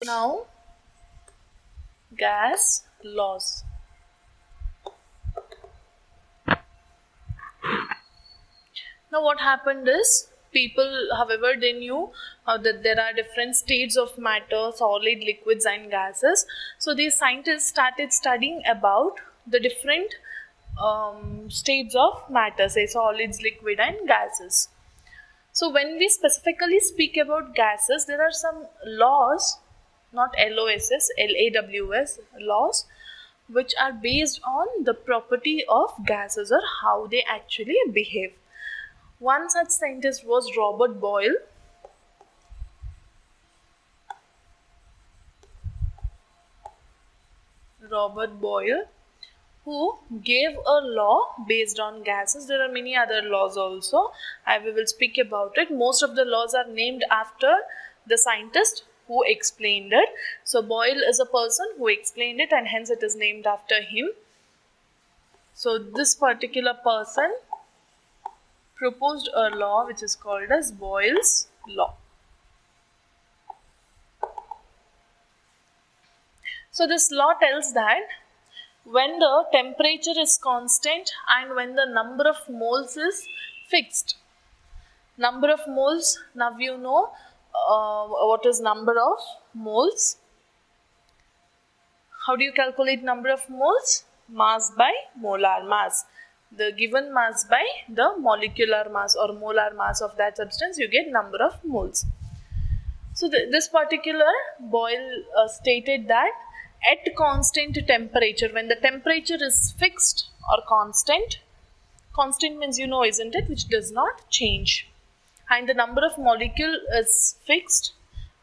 Now, gas laws. Now, what happened is people, however, they knew that there are different states of matter, solid, liquids, and gases. So, these scientists started studying about the different states of matter, say solids, liquid, and gases. So, when we specifically speak about gases, there are some laws, not LOSS, LAWS laws, which are based on the property of gases or how they actually behave. One such scientist was Robert Boyle. Robert Boyle, who gave a law based on gases. There are many other laws also. We will speak about it. Most of the laws are named after the scientist who explained it. So Boyle is a person who explained it, and hence it is named after him. So this particular person proposed a law which is called as Boyle's law. So this law tells that when the temperature is constant and when the number of moles is fixed. Number of moles, now you know what is number of moles. How do you calculate number of moles? Mass by molar mass. The given mass by the molecular mass or molar mass of that substance, you get number of moles. So this particular Boyle stated that at constant temperature, when the temperature is fixed or constant means you know, isn't it, which does not change, and the number of molecule is fixed,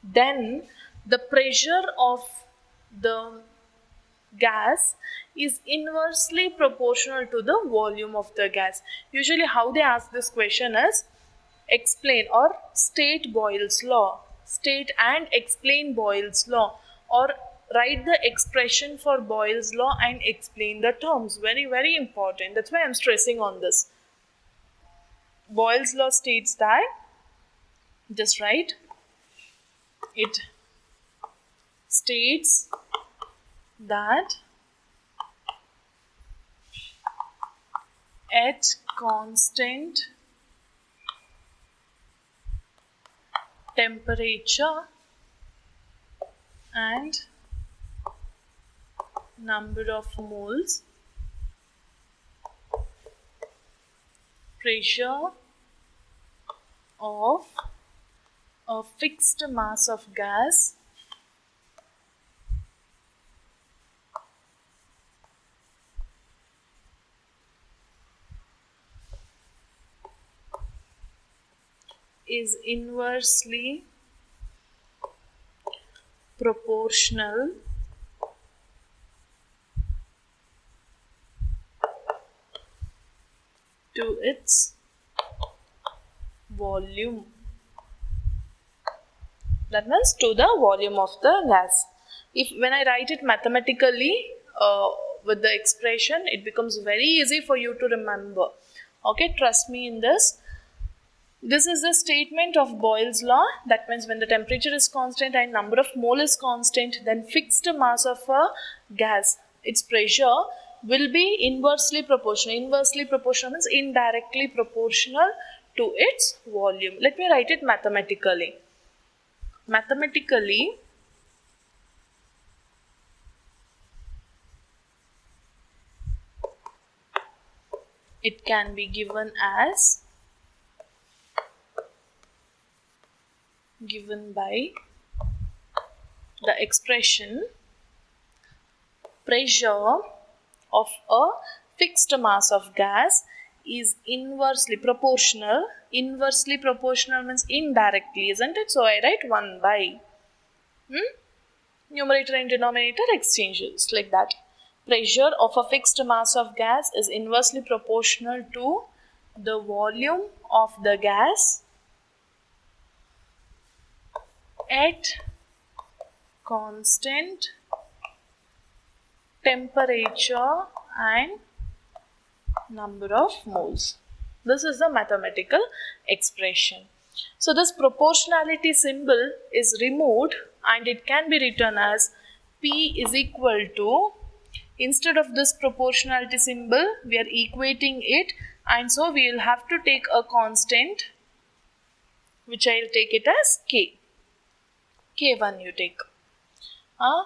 then the pressure of the gas is inversely proportional to the volume of the gas. Usually how they ask this question is explain or state Boyle's law. State and explain Boyle's law, or write the expression for Boyle's law and explain the terms. Very, very important. That's why I'm stressing on this. Boyle's law states that, just write, it states that at constant temperature and number of moles, pressure of a fixed mass of gas is inversely proportional to its volume. That means to the volume of the gas. If when I write it mathematically with the expression, it becomes very easy for you to remember. Okay, trust me in this. This is the statement of Boyle's law. That means when the temperature is constant and number of mole is constant, then fixed mass of a gas, its pressure will be inversely proportional. Inversely proportional means indirectly proportional to its volume. Let me write it mathematically. Mathematically, it can be given as given by the expression pressure of a fixed mass of gas is inversely proportional. Inversely proportional means indirectly, isn't it? So I write 1 by numerator and denominator exchanges like that. Pressure of a fixed mass of gas is inversely proportional to the volume of the gas at constant temperature and number of moles. This is the mathematical expression. So this proportionality symbol is removed and it can be written as P is equal to, instead of this proportionality symbol, we are equating it, and so we will have to take a constant, which I will take it as K. K1 you take.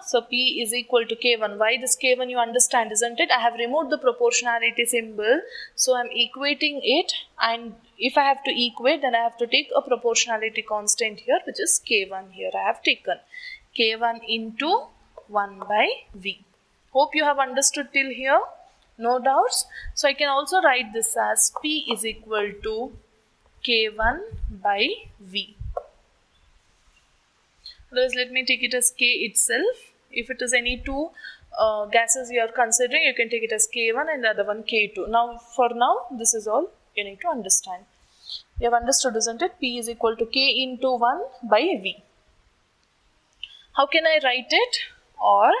So P is equal to K1. Why this K1 you understand, isn't it? I have removed the proportionality symbol, so I am equating it, and if I have to equate, then I have to take a proportionality constant here, which is K1 here. I have taken K1 into 1 by V. Hope you have understood till here. No doubts. So I can also write this as P is equal to K1 by V. Otherwise, let me take it as K itself. If it is any two gases you are considering, you can take it as K1 and the other one K2. Now, for now, this is all you need to understand. You have understood, isn't it? P is equal to K into 1 by V. How can I write it? Or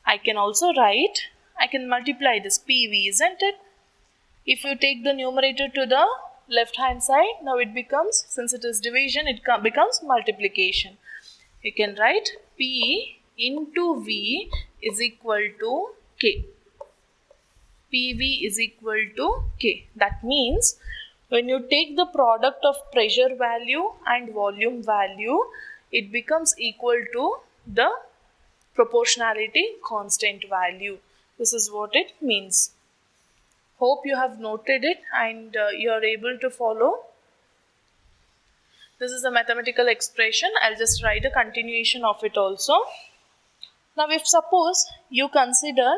I can also write, I can multiply this PV, isn't it? If you take the numerator to the left hand side, now it becomes, since it is division, it becomes multiplication. You can write P into V is equal to K. PV is equal to K. That means when you take the product of pressure value and volume value, it becomes equal to the proportionality constant value. This is what it means. Hope you have noted it and you are able to follow. This is a mathematical expression. I'll just write a continuation of it also. Now, if suppose you consider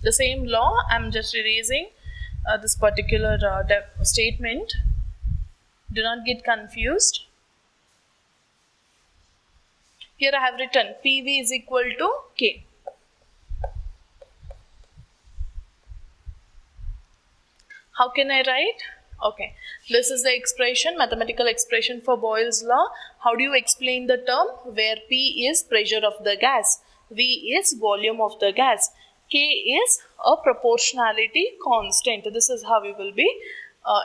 the same law, I'm just erasing this particular statement. Do not get confused. Here I have written PV is equal to K. How can I write? Okay, this is the expression, mathematical expression for Boyle's law. How do you explain the term? Where P is pressure of the gas, V is volume of the gas, K is a proportionality constant. This is how we will be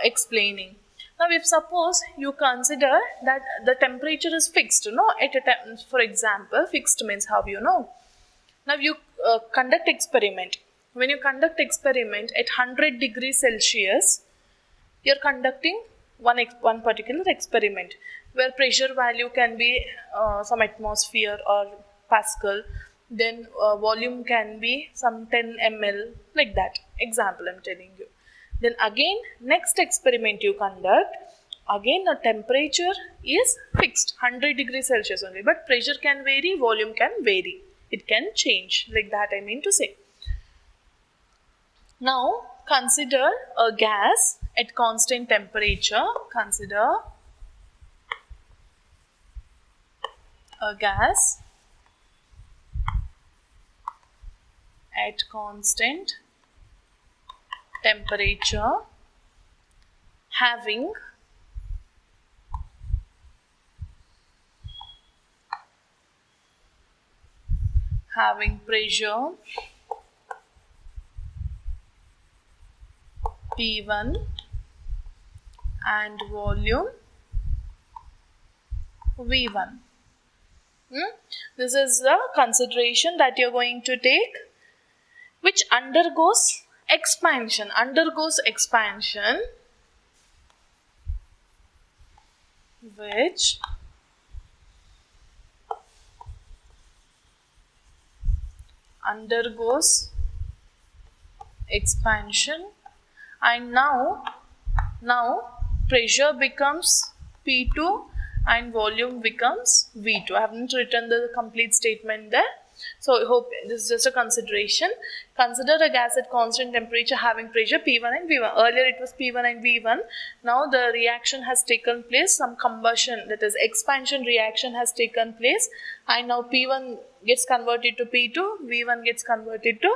explaining. Now, if suppose you consider that the temperature is fixed, at a time, for example, fixed means how you know. Now, you conduct experiment. When you conduct experiment at 100 degrees Celsius, you are conducting one particular experiment where pressure value can be some atmosphere or Pascal, then volume can be some 10 ml, like that. Example I am telling you. Then again, next experiment you conduct, again the temperature is fixed, 100 degrees Celsius only, but pressure can vary, volume can vary. It can change, like that I mean to say. Now, consider a gas at constant temperature. Consider a gas at constant temperature having pressure P1 and volume V1. This is the consideration that you are going to take, which undergoes expansion. Which undergoes expansion, and now pressure becomes P2 and volume becomes V2. I haven't written the complete statement there, so I hope this is just a consideration. Consider a gas at constant temperature having pressure P1 and V1. Earlier it was P1 and V1. Now the reaction has taken place, some combustion, that is expansion reaction has taken place, and now P1 gets converted to P2, V1 gets converted to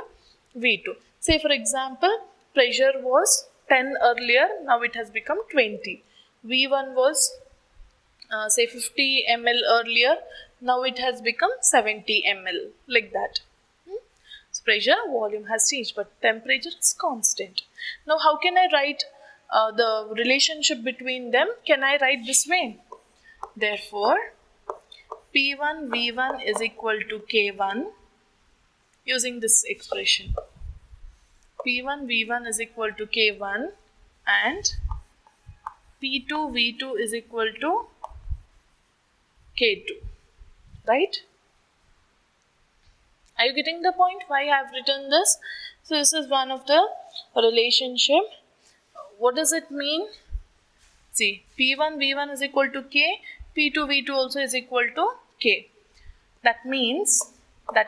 V2. Say for example, pressure was 10 earlier, now it has become 20. V1 was say 50 ml earlier, now it has become 70 ml, like that. So pressure, volume has changed, but temperature is constant. Now how can I write the relationship between them, can I write this way? Therefore, P1 V1 is equal to K1 using this expression. P1 V1 is equal to K1 and P2 V2 is equal to K2, right? Are you getting the point why I have written this? So this is one of the relationship. What does it mean? See, P1 V1 is equal to K, P2 V2 also is equal to K. That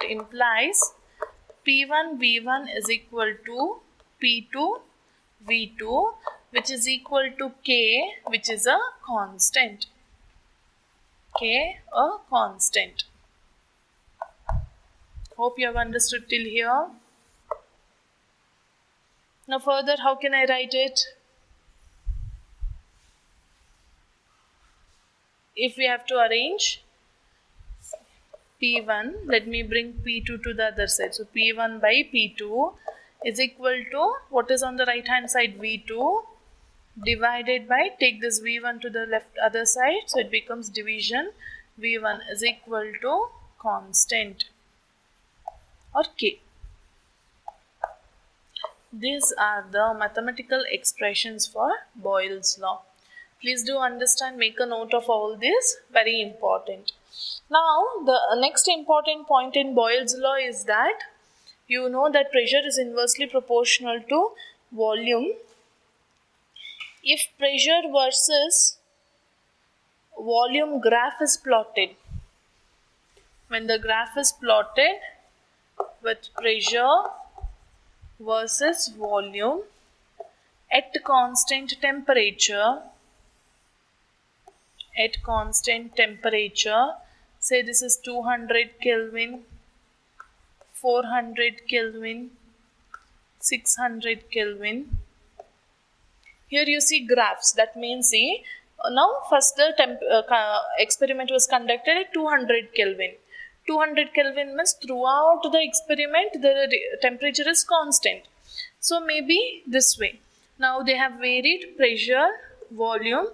implies P1 V1 is equal to P2 V2, which is equal to K, which is a constant. K, a constant. Hope you have understood till here. Now further, how can I write it? If we have to arrange P1, let me bring P2 to the other side. So P1 by P2 is equal to, what is on the right hand side? V2 divided by, take this V1 to the left other side, so it becomes division. V1 is equal to constant or K. These are the mathematical expressions for Boyle's law. Please do understand, make a note of all this, very important. Now, the next important point in Boyle's law is that you know that pressure is inversely proportional to volume. If pressure versus volume graph is plotted, when the graph is plotted with pressure versus volume at constant temperature, say this is 200 Kelvin, 400 Kelvin, 600 Kelvin. Here you see graphs. That means, see, now first the experiment was conducted at 200 Kelvin. 200 Kelvin means throughout the experiment the temperature is constant. So maybe this way. Now they have varied pressure, volume.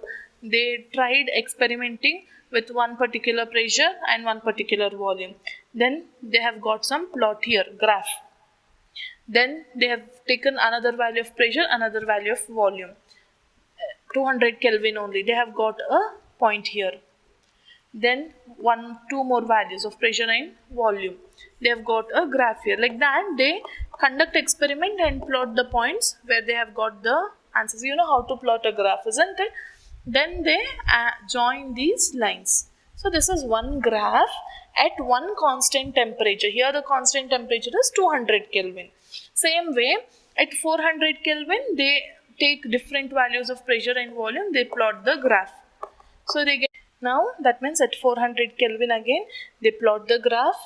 They tried experimenting with one particular pressure and one particular volume. Then they have got some plot here, graph. Then they have taken another value of pressure, another value of volume. 200 Kelvin only. They have got a point here. Then two more values of pressure and volume. They have got a graph here. Like that, they conduct experiment and plot the points where they have got the answers. You know how to plot a graph, isn't it? Then they join these lines. So this is one graph at one constant temperature. Here the constant temperature is 200 Kelvin. Same way, at 400 Kelvin, they take different values of pressure and volume. They plot the graph. So they get, now that means at 400 Kelvin again, they plot the graph.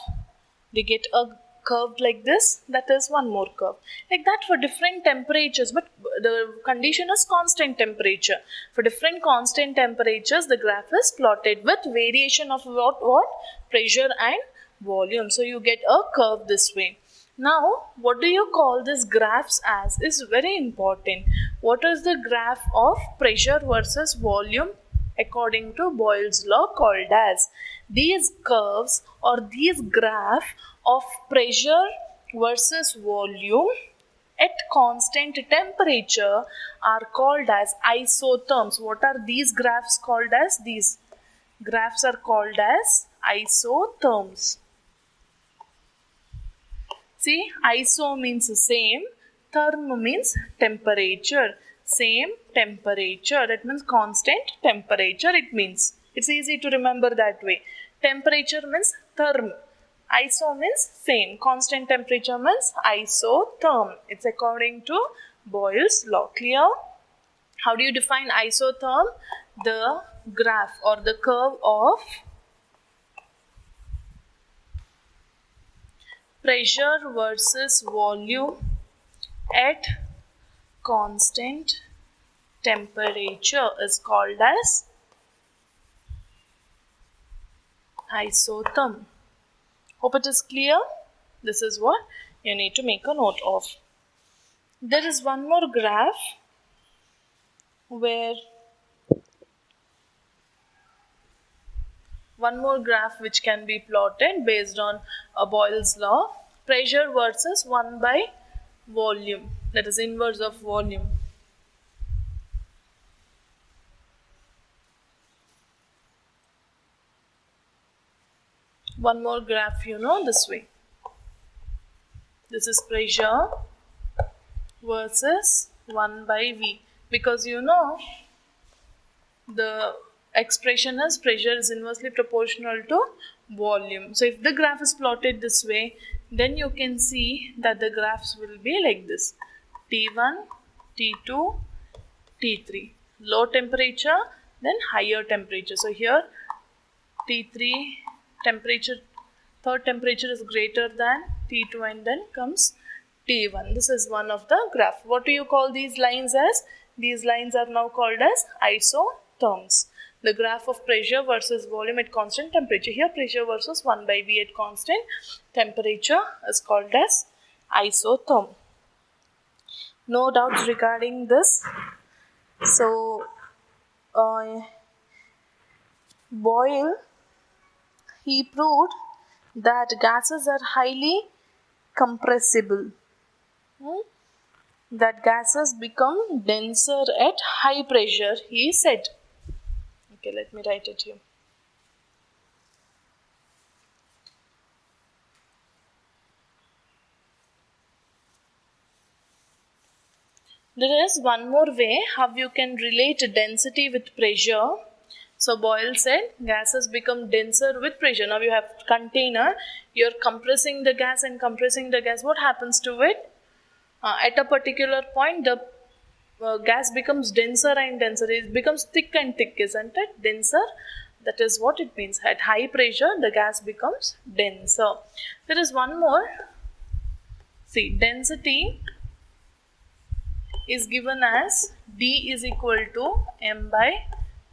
They get a curve like this. That is one more curve. Like that for different temperatures. But the condition is constant temperature. For different constant temperatures, the graph is plotted with variation of what? Pressure and volume. So you get a curve this way. Now, what do you call these graphs as is very important. What is the graph of pressure versus volume according to Boyle's law called as? These curves or these graph of pressure versus volume at constant temperature are called as isotherms. What are these graphs called as? These graphs are called as isotherms. See, iso means same, therm means temperature. Same temperature, that means constant temperature it means. It's easy to remember that way. Temperature means therm. Iso means same. Constant temperature means isotherm. It's according to Boyle's law. Clear? How do you define isotherm? The graph or the curve of pressure versus volume at constant temperature is called as isotherm. Hope it is clear. This is what you need to make a note of. There is one more graph where one more graph which can be plotted based on Boyle's law, pressure versus 1 by volume, that is inverse of volume. One more graph, this way. This is pressure versus 1 by V, because the expression is pressure is inversely proportional to volume. So if the graph is plotted this way, then you can see that the graphs will be like this: T1, T2, T3. Low temperature, then higher temperature. So here T3 temperature, third temperature is greater than T2, and then comes T1. This is one of the graph. What do you call these lines as? These lines are now called as isotherms. The graph of pressure versus volume at constant temperature. Here pressure versus 1 by V at constant temperature is called as isotherm. No doubts regarding this. So Boyle, he proved that gases are highly compressible. That gases become denser at high pressure, he said. Okay, let me write it here. There is one more way how you can relate density with pressure. So Boyle said gases become denser with pressure. Now you have container, you're compressing the gas and compressing the gas. What happens to it? At a particular point, the gas becomes denser and denser. It becomes thick and thick, isn't it? Denser. That is what it means. At high pressure, the gas becomes denser. There is one more. See, density is given as D is equal to M by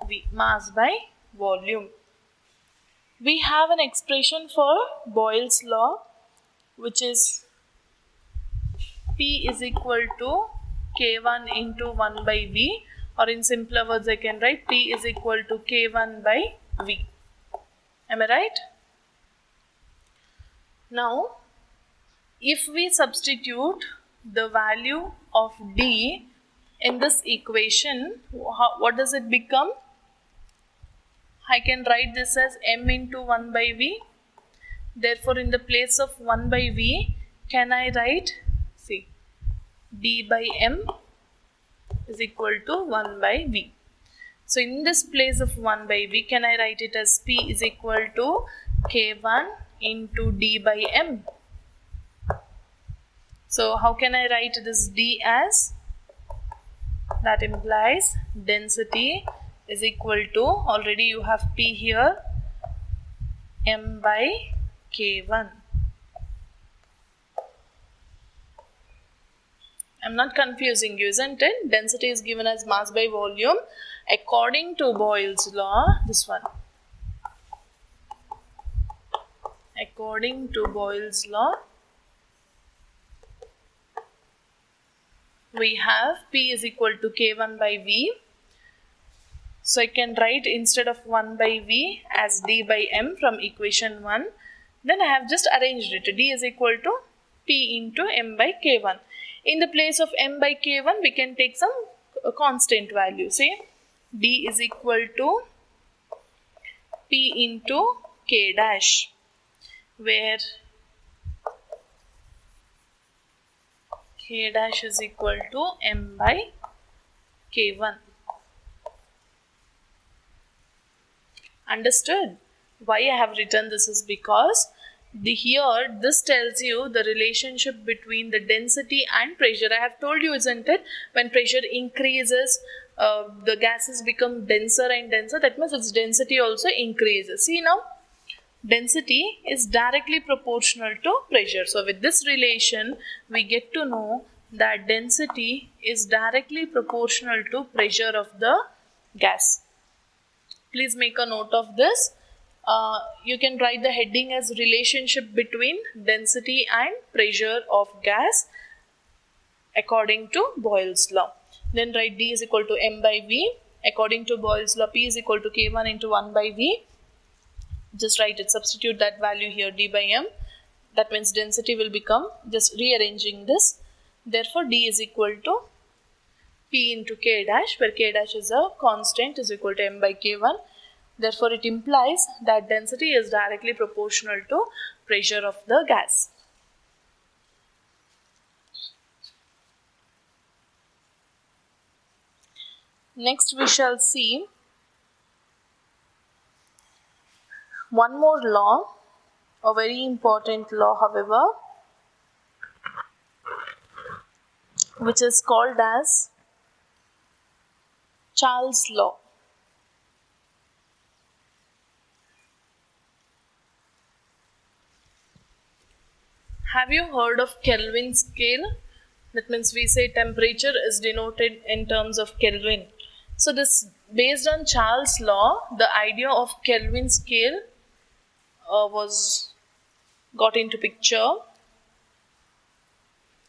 V, mass by volume. We have an expression for Boyle's law, which is P is equal to K1 into 1 by V, or in simpler words I can write P is equal to K1 by V. Am I right? Now, if we substitute the value of D in this equation, what does it become? I can write this as M into 1 by V. Therefore, in the place of 1 by V, can I write, see, D by M is equal to 1 by V. So, in this place of 1 by V, can I write it as P is equal to K1 into D by M? So, how can I write this D as? That implies density is equal to, already you have P here, M by K1. I'm not confusing you, isn't it? Density is given as mass by volume according to Boyle's law. This one. According to Boyle's law, we have P is equal to K1 by V. So I can write instead of 1 by V as D by M from equation 1. Then I have just arranged it. D is equal to P into M by K1. In the place of M by K1, we can take some constant value. Say D is equal to P into K dash, where K dash is equal to M by K1. Understood? Why I have written this is because here this tells you the relationship between the density and pressure. I have told you, isn't it? When pressure increases, the gases become denser and denser. That means its density also increases. See now, density is directly proportional to pressure. So with this relation, we get to know that density is directly proportional to pressure of the gas. Please make a note of this. You can write the heading as relationship between density and pressure of gas according to Boyle's law. Then write D is equal to m by V. According to Boyle's law, P is equal to K1 into 1 by V. Just write it, substitute that value here, D by M. That means density will become, just rearranging this. Therefore, D is equal to P into K dash, where K dash is a constant, is equal to M by K1. Therefore, it implies that density is directly proportional to pressure of the gas. Next, we shall see one more law, a very important law, however, which is called as Charles' law. Have you heard of Kelvin scale? That means we say temperature is denoted in terms of Kelvin. So this, based on Charles' law, the idea of Kelvin scale was got into picture.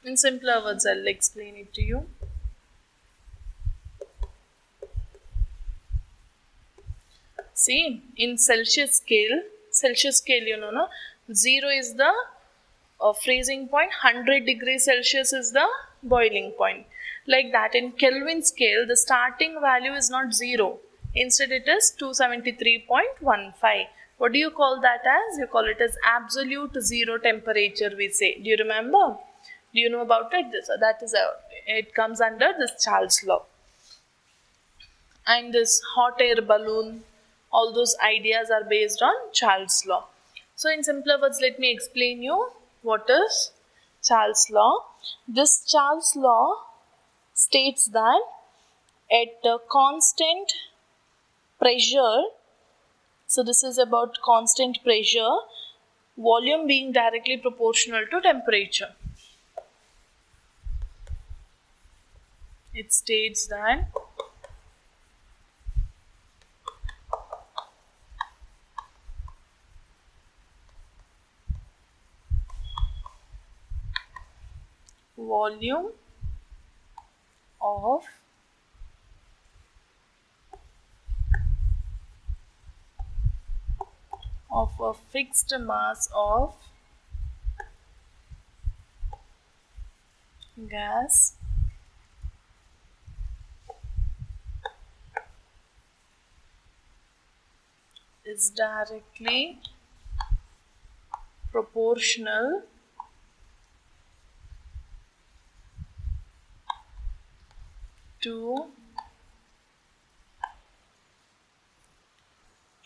In simpler words, I'll explain it to you. See, in Celsius scale, you know, no? 0 is the freezing point, 100 degrees Celsius is the boiling point. Like that, in Kelvin scale, the starting value is not 0. Instead, it is 273.15. What do you call that as? You call it as absolute zero temperature, we say. Do you remember? Do you know about it? That is it comes under this Charles' law. And this hot air balloon, all those ideas are based on Charles' law. So in simpler words, let me explain you what is Charles' law. This Charles' law states that at a constant pressure, so this is about constant pressure, volume being directly proportional to temperature. It states that volume of a fixed mass of gas is directly proportional to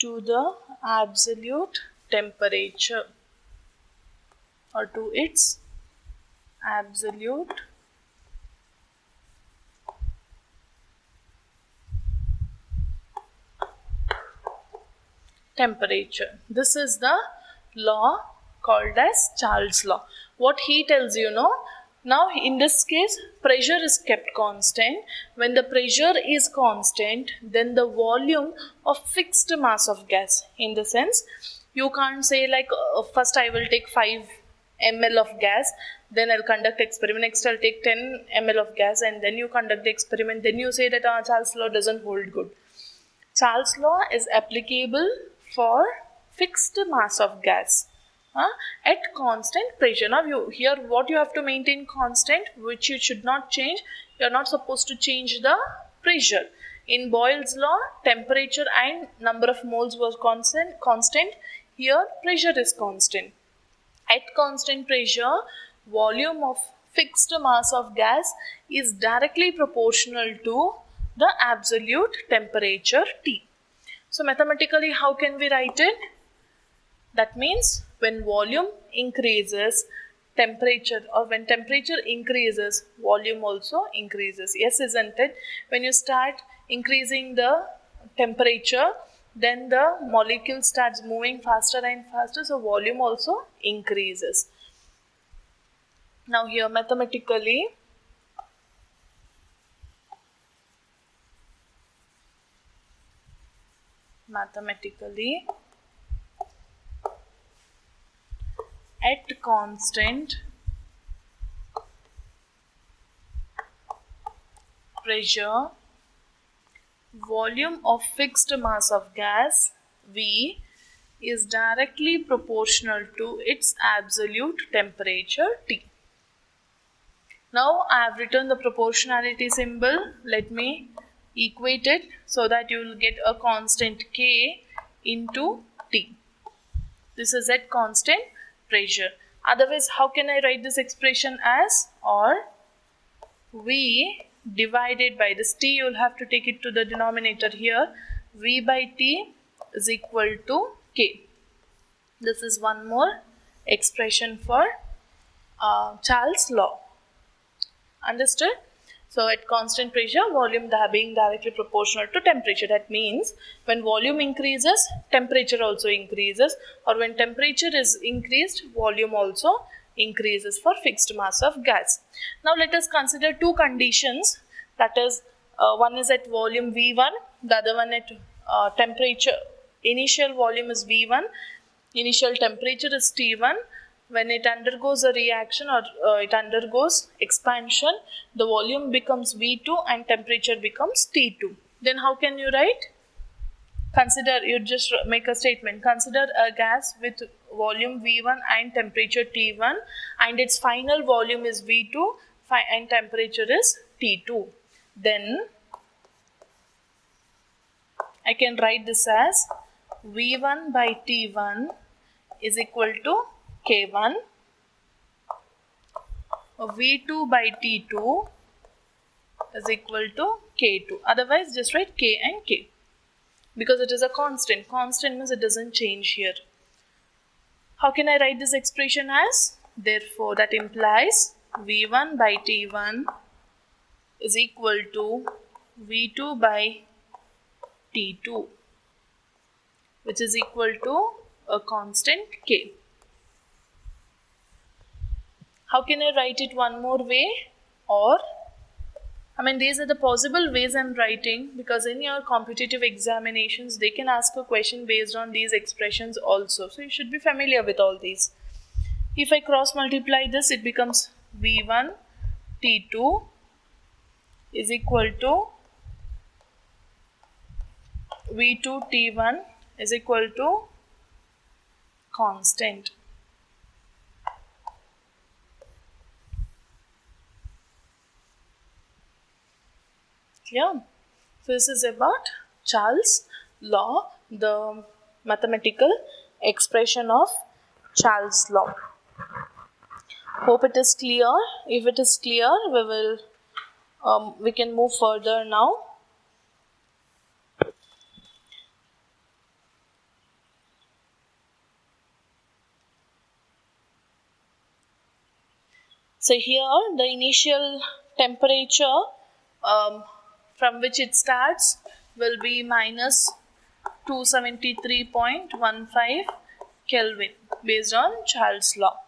the absolute temperature, or to its absolute temperature. This is the law called as Charles' law. What he tells you, now in this case, pressure is kept constant. When the pressure is constant, then the volume of fixed mass of gas, in the sense, you can't say like first I will take 5 ml of gas, then I'll conduct experiment, next I'll take 10 ml of gas, and then you conduct the experiment, then you say that Charles' law doesn't hold good. Charles' law is applicable for fixed mass of gas at constant pressure. Now here what you have to maintain constant, which you should not change. You are not supposed to change the pressure. In Boyle's law, temperature and number of moles was constant. Here pressure is constant. At constant pressure, volume of fixed mass of gas is directly proportional to the absolute temperature T. So mathematically, how can we write it? That means when volume increases, temperature, or when temperature increases, volume also increases. Yes, isn't it? When you start increasing the temperature, then the molecule starts moving faster and faster, so volume also increases. Now here mathematically, at constant pressure, volume of fixed mass of gas V is directly proportional to its absolute temperature T. Now I have written the proportionality symbol. Let me equate it so that you will get a constant K into T. This is at constant pressure. Otherwise, how can I write this expression as? Or V divided by this T, you will have to take it to the denominator here. V by T is equal to K. This is one more expression for Charles' law. Understood? So at constant pressure, volume being directly proportional to temperature. That means when volume increases, temperature also increases, or when temperature is increased, volume also increases for fixed mass of gas. Now let us consider two conditions. That is, one is at volume V1, the other one at temperature. Initial volume is V1, initial temperature is T1. When it undergoes a reaction or it undergoes expansion, the volume becomes V2 and temperature becomes T2. Then how can you write? Consider, you just make a statement. Consider a gas with volume V1 and temperature T1 and its final volume is V2 and temperature is T2. Then I can write this as V1 by T1 is equal to K1, V2 by T2 is equal to K2. Otherwise, just write K and K because it is a constant. Constant means it doesn't change here. How can I write this expression as? Therefore, that implies V1 by T1 is equal to V2 by T2, which is equal to a constant K. How can I write it one more way? Or, these are the possible ways I'm writing, because in your competitive examinations, they can ask a question based on these expressions also. So you should be familiar with all these. If I cross multiply this, it becomes V1 T2 is equal to V2 T1 is equal to constant. Yeah, so this is about Charles' law, the mathematical expression of Charles' law. Hope it is clear. If it is clear, we can move further now. So here the initial temperature from which it starts will be minus 273.15 Kelvin based on Charles' law.